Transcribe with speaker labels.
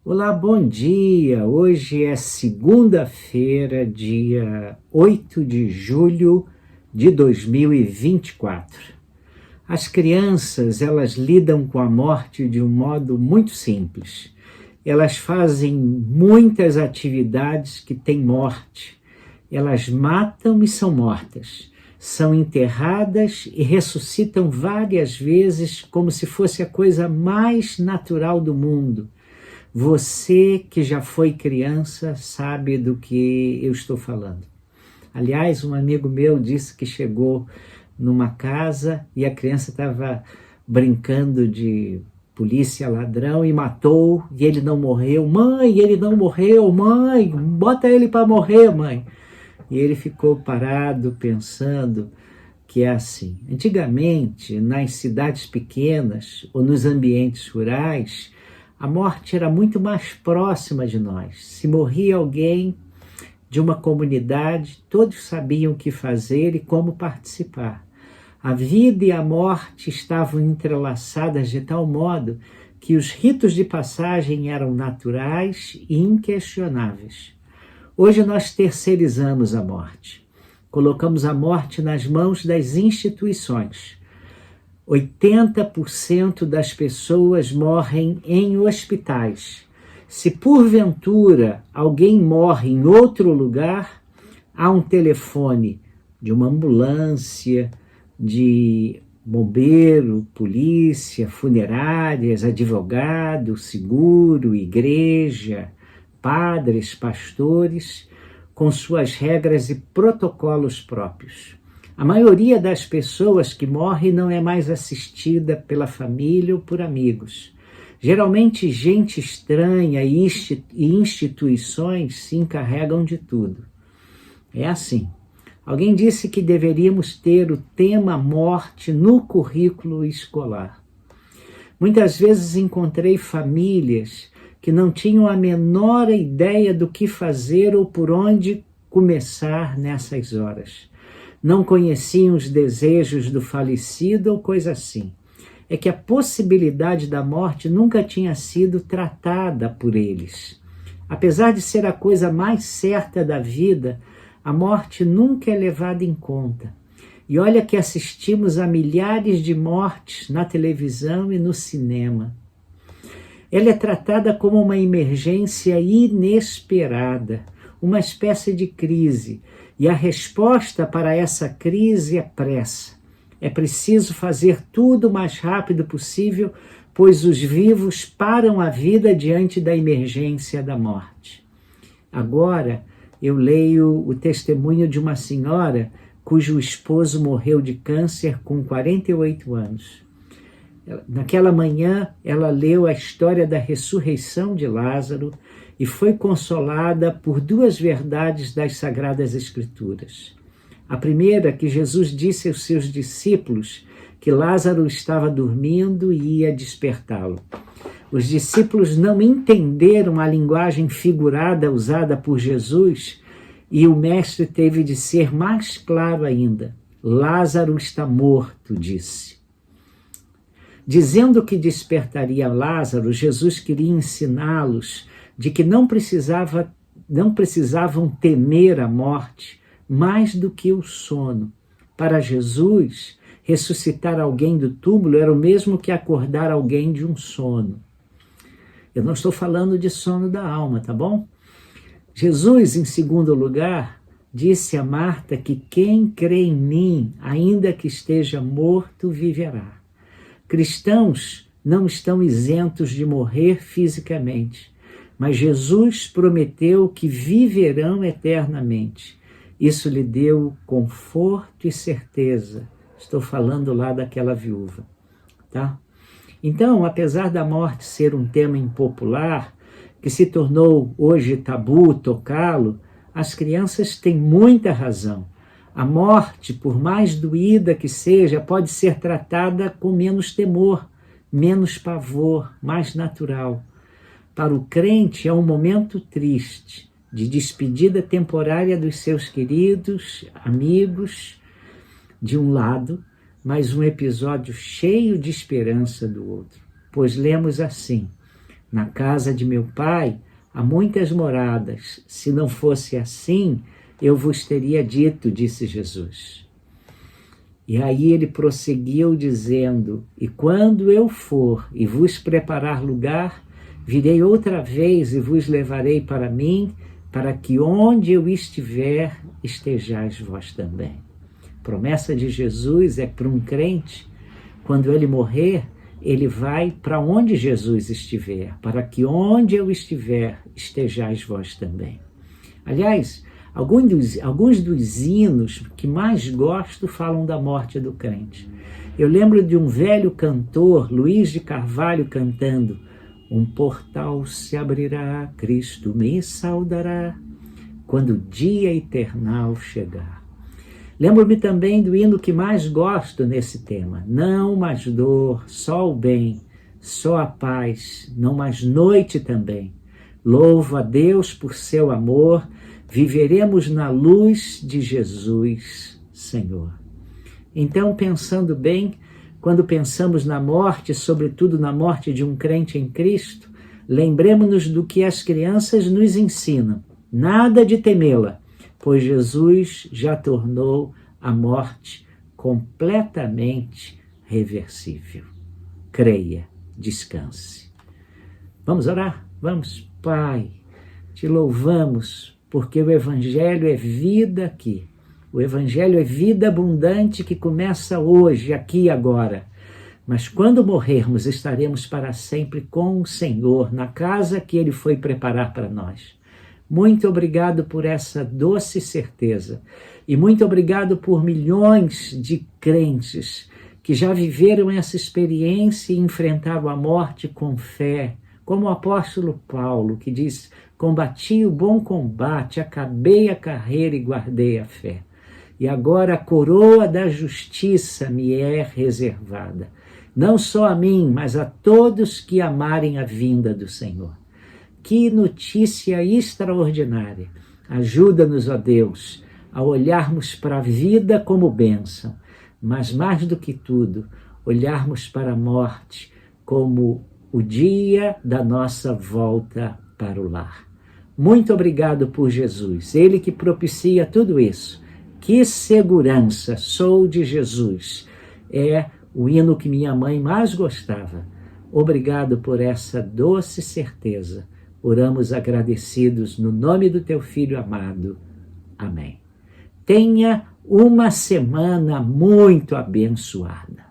Speaker 1: Olá, bom dia! Hoje é segunda-feira, dia 8 de julho de 2024. As crianças, elas lidam com a morte de um modo muito simples. Elas fazem muitas atividades que têm morte. Elas matam e são mortas. São enterradas e ressuscitam várias vezes como se fosse a coisa mais natural do mundo. Você que já foi criança sabe do que eu estou falando. Aliás, um amigo meu disse que chegou numa casa e a criança estava brincando de polícia ladrão e matou, e ele não morreu. Mãe, ele não morreu, mãe, bota ele para morrer, mãe. E ele ficou parado pensando que é assim. Antigamente, nas cidades pequenas ou nos ambientes rurais, a morte era muito mais próxima de nós. Se morria alguém de uma comunidade, todos sabiam o que fazer e como participar. A vida e a morte estavam entrelaçadas de tal modo que os ritos de passagem eram naturais e inquestionáveis. Hoje nós terceirizamos a morte. Colocamos a morte nas mãos das instituições. 80% das pessoas morrem em hospitais. Se porventura alguém morre em outro lugar, há um telefone de uma ambulância, de bombeiro, polícia, funerárias, advogado, seguro, igreja, padres, pastores, com suas regras e protocolos próprios. A maioria das pessoas que morrem não é mais assistida pela família ou por amigos. Geralmente, gente estranha e instituições se encarregam de tudo. É assim. Alguém disse que deveríamos ter o tema morte no currículo escolar. Muitas vezes encontrei famílias que não tinham a menor ideia do que fazer ou por onde começar nessas horas. Não conheciam os desejos do falecido ou coisa assim. É que a possibilidade da morte nunca tinha sido tratada por eles. Apesar de ser a coisa mais certa da vida, a morte nunca é levada em conta. E olha que assistimos a milhares de mortes na televisão e no cinema. Ela é tratada como uma emergência inesperada, uma espécie de crise. E a resposta para essa crise é pressa. É preciso fazer tudo o mais rápido possível, pois os vivos param a vida diante da emergência da morte. Agora, eu leio o testemunho de uma senhora cujo esposo morreu de câncer com 48 anos. Naquela manhã, ela leu a história da ressurreição de Lázaro e foi consolada por duas verdades das Sagradas Escrituras. A primeira, que Jesus disse aos seus discípulos que Lázaro estava dormindo e ia despertá-lo. Os discípulos não entenderam a linguagem figurada usada por Jesus e o mestre teve de ser mais claro ainda. Lázaro está morto, disse. Dizendo que despertaria Lázaro, Jesus queria ensiná-los de que não precisavam temer a morte mais do que o sono. Para Jesus, ressuscitar alguém do túmulo era o mesmo que acordar alguém de um sono. Eu não estou falando de sono da alma, tá bom? Jesus, em segundo lugar, disse a Marta que quem crê em mim, ainda que esteja morto, viverá. Cristãos não estão isentos de morrer fisicamente, mas Jesus prometeu que viverão eternamente. Isso lhe deu conforto e certeza. Estou falando lá daquela viúva, tá? Então, apesar da morte ser um tema impopular, que se tornou hoje tabu tocá-lo, as crianças têm muita razão. A morte, por mais doída que seja, pode ser tratada com menos temor, menos pavor, mais natural. Para o crente é um momento triste, de despedida temporária dos seus queridos, amigos, de um lado, mas um episódio cheio de esperança do outro. Pois lemos assim: Na casa de meu pai há muitas moradas. Se não fosse assim, eu vos teria dito, disse Jesus. E aí ele prosseguiu dizendo: e quando eu for e vos preparar lugar, virei outra vez e vos levarei para mim, para que onde eu estiver, estejais vós também. Promessa de Jesus é para um crente, quando ele morrer, ele vai para onde Jesus estiver, para que onde eu estiver, estejais vós também. Aliás, alguns dos hinos que mais gosto falam da morte do crente. Eu lembro de um velho cantor, Luiz de Carvalho, cantando: um portal se abrirá, Cristo me saudará, quando o dia eternal chegar. Lembro-me também do hino que mais gosto nesse tema: não mais dor, só o bem, só a paz, não mais noite também. Louvo a Deus por seu amor, viveremos na luz de Jesus, Senhor. Então, pensando bem, quando pensamos na morte, sobretudo na morte de um crente em Cristo, lembremos-nos do que as crianças nos ensinam: nada de temê-la, pois Jesus já tornou a morte completamente reversível. Creia, descanse. Vamos orar? Vamos. Pai, te louvamos, porque o Evangelho é vida aqui. O Evangelho é vida abundante que começa hoje, aqui e agora. Mas quando morrermos, estaremos para sempre com o Senhor, na casa que Ele foi preparar para nós. Muito obrigado por essa doce certeza. E muito obrigado por milhões de crentes que já viveram essa experiência e enfrentaram a morte com fé, como o apóstolo Paulo, que diz: combati o bom combate, acabei a carreira e guardei a fé. E agora a coroa da justiça me é reservada, não só a mim, mas a todos que amarem a vinda do Senhor. Que notícia extraordinária! Ajuda-nos, ó Deus, a olharmos para a vida como bênção, mas mais do que tudo, olharmos para a morte como o dia da nossa volta para o lar. Muito obrigado por Jesus, Ele que propicia tudo isso. Que segurança! Sou de Jesus. É o hino que minha mãe mais gostava. Obrigado por essa doce certeza. Oramos agradecidos no nome do teu Filho amado. Amém. Tenha uma semana muito abençoada.